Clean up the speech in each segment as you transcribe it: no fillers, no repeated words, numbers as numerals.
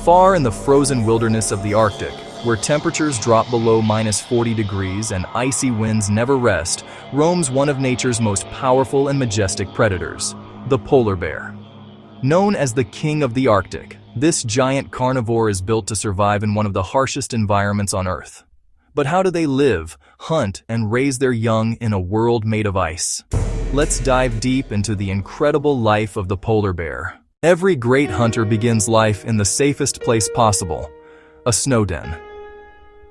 Far in the frozen wilderness of the Arctic, where temperatures drop below -40 degrees and icy winds never rest, roams one of nature's most powerful and majestic predators, the polar bear. Known as the king of the Arctic, this giant carnivore is built to survive in one of the harshest environments on Earth. But how do they live, hunt, and raise their young in a world made of ice? Let's dive deep into the incredible life of the polar bear. Every great hunter begins life in the safest place possible, a snow den.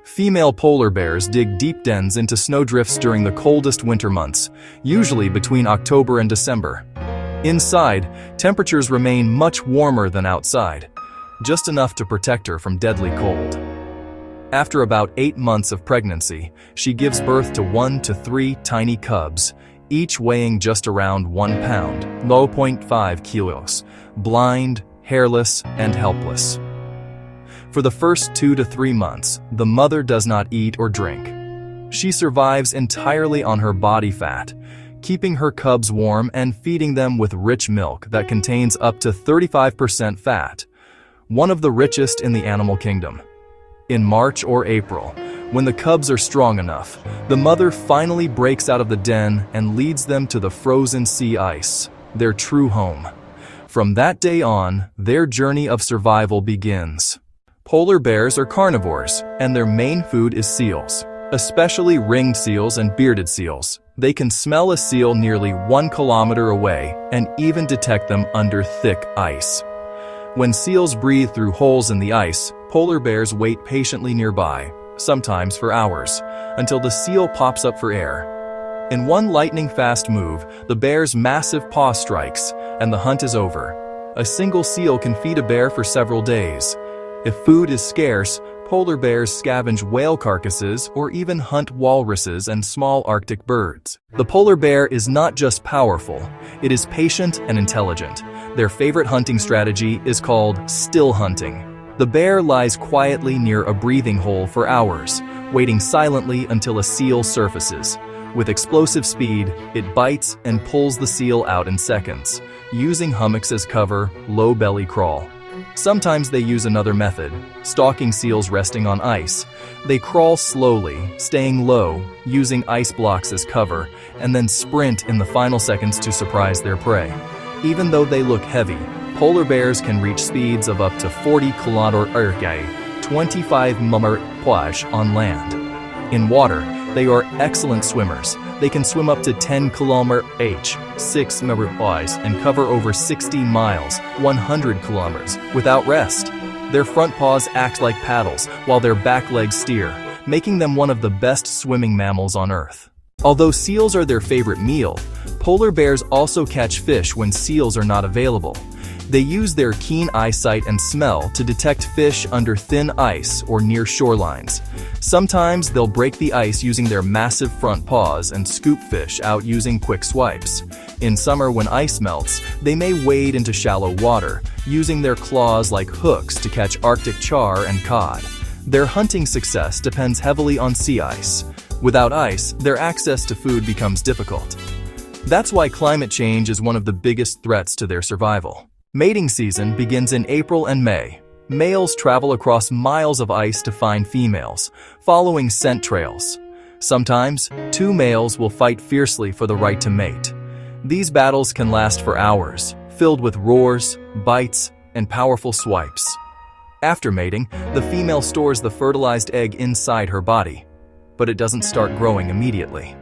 Female polar bears dig deep dens into snowdrifts during the coldest winter months, usually between October and December. Inside, temperatures remain much warmer than outside, just enough to protect her from deadly cold. After about 8 months of pregnancy, she gives birth to 1 to 3 tiny cubs, each weighing just around 1 pound, 0.5 kilos, blind, hairless, and helpless. For the first 2 to 3 months, the mother does not eat or drink. She survives entirely on her body fat, keeping her cubs warm and feeding them with rich milk that contains up to 35% fat, one of the richest in the animal kingdom. In March or April, when the cubs are strong enough, the mother finally breaks out of the den and leads them to the frozen sea ice, their true home. From that day on, their journey of survival begins. Polar bears are carnivores, and their main food is seals, especially ringed seals and bearded seals. They can smell a seal nearly 1 kilometer away and even detect them under thick ice. When seals breathe through holes in the ice, polar bears wait patiently nearby, sometimes for hours, until the seal pops up for air. In one lightning-fast move, the bear's massive paw strikes, and the hunt is over. A single seal can feed a bear for several days. If food is scarce, polar bears scavenge whale carcasses or even hunt walruses and small Arctic birds. The polar bear is not just powerful, it is patient and intelligent. Their favorite hunting strategy is called still hunting. The bear lies quietly near a breathing hole for hours, waiting silently until a seal surfaces. With explosive speed, it bites and pulls the seal out in seconds, using hummocks as cover, low belly crawl. Sometimes they use another method, stalking seals resting on ice. They crawl slowly, staying low, using ice blocks as cover, and then sprint in the final seconds to surprise their prey. Even though they look heavy, polar bears can reach speeds of up to 40 km/h, 25 mph on land. In water, they are excellent swimmers. They can swim up to 10 km/h, 6 mph, and cover over 60 miles, 100 kilometers, without rest. Their front paws act like paddles, while their back legs steer, making them one of the best swimming mammals on Earth. Although seals are their favorite meal, polar bears also catch fish when seals are not available. They use their keen eyesight and smell to detect fish under thin ice or near shorelines. Sometimes they'll break the ice using their massive front paws and scoop fish out using quick swipes. In summer, when ice melts, they may wade into shallow water, using their claws like hooks to catch Arctic char and cod. Their hunting success depends heavily on sea ice. Without ice, their access to food becomes difficult. That's why climate change is one of the biggest threats to their survival. Mating season begins in April and May. Males travel across miles of ice to find females, following scent trails. Sometimes, 2 males will fight fiercely for the right to mate. These battles can last for hours, filled with roars, bites, and powerful swipes. After mating, the female stores the fertilized egg inside her body, but it doesn't start growing immediately.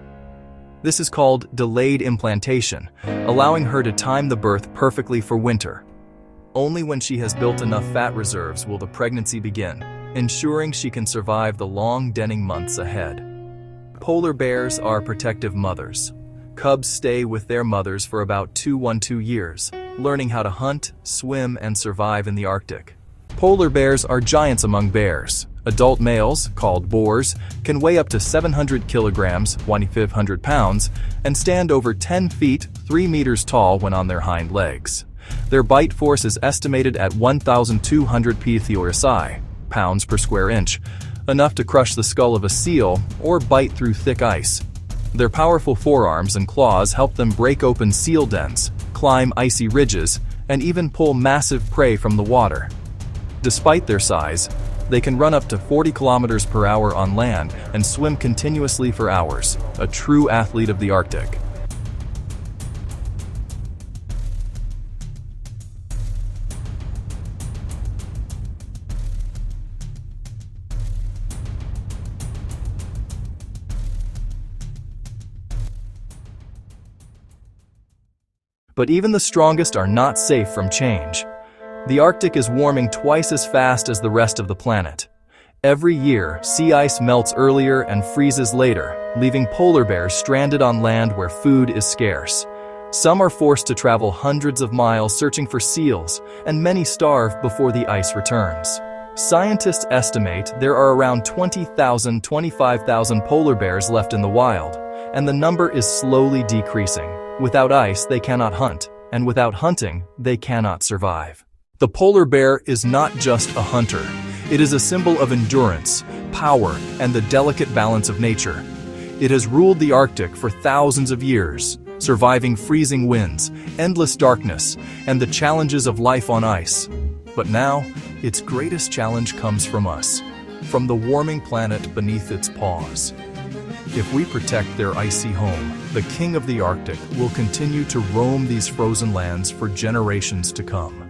This is called delayed implantation, allowing her to time the birth perfectly for winter. Only when she has built enough fat reserves will the pregnancy begin, ensuring she can survive the long denning months ahead. Polar bears are protective mothers. Cubs stay with their mothers for about 2 years, learning how to hunt, swim, and survive in the Arctic. Polar bears are giants among bears. Adult males, called boars, can weigh up to 700 kilograms, 2,500 pounds, and stand over 10 feet, 3 meters tall when on their hind legs. Their bite force is estimated at 1,200 psi, pounds per square inch, enough to crush the skull of a seal or bite through thick ice. Their powerful forearms and claws help them break open seal dens, climb icy ridges, and even pull massive prey from the water. Despite their size, they can run up to 40 kilometers per hour on land and swim continuously for hours, a true athlete of the Arctic. But even the strongest are not safe from change. The Arctic is warming twice as fast as the rest of the planet. Every year, sea ice melts earlier and freezes later, leaving polar bears stranded on land where food is scarce. Some are forced to travel hundreds of miles searching for seals, and many starve before the ice returns. Scientists estimate there are around 25,000 polar bears left in the wild, and the number is slowly decreasing. Without ice, they cannot hunt, and without hunting, they cannot survive. The polar bear is not just a hunter. It is a symbol of endurance, power, and the delicate balance of nature. It has ruled the Arctic for thousands of years, surviving freezing winds, endless darkness, and the challenges of life on ice. But now, its greatest challenge comes from us, from the warming planet beneath its paws. If we protect their icy home, the king of the Arctic will continue to roam these frozen lands for generations to come.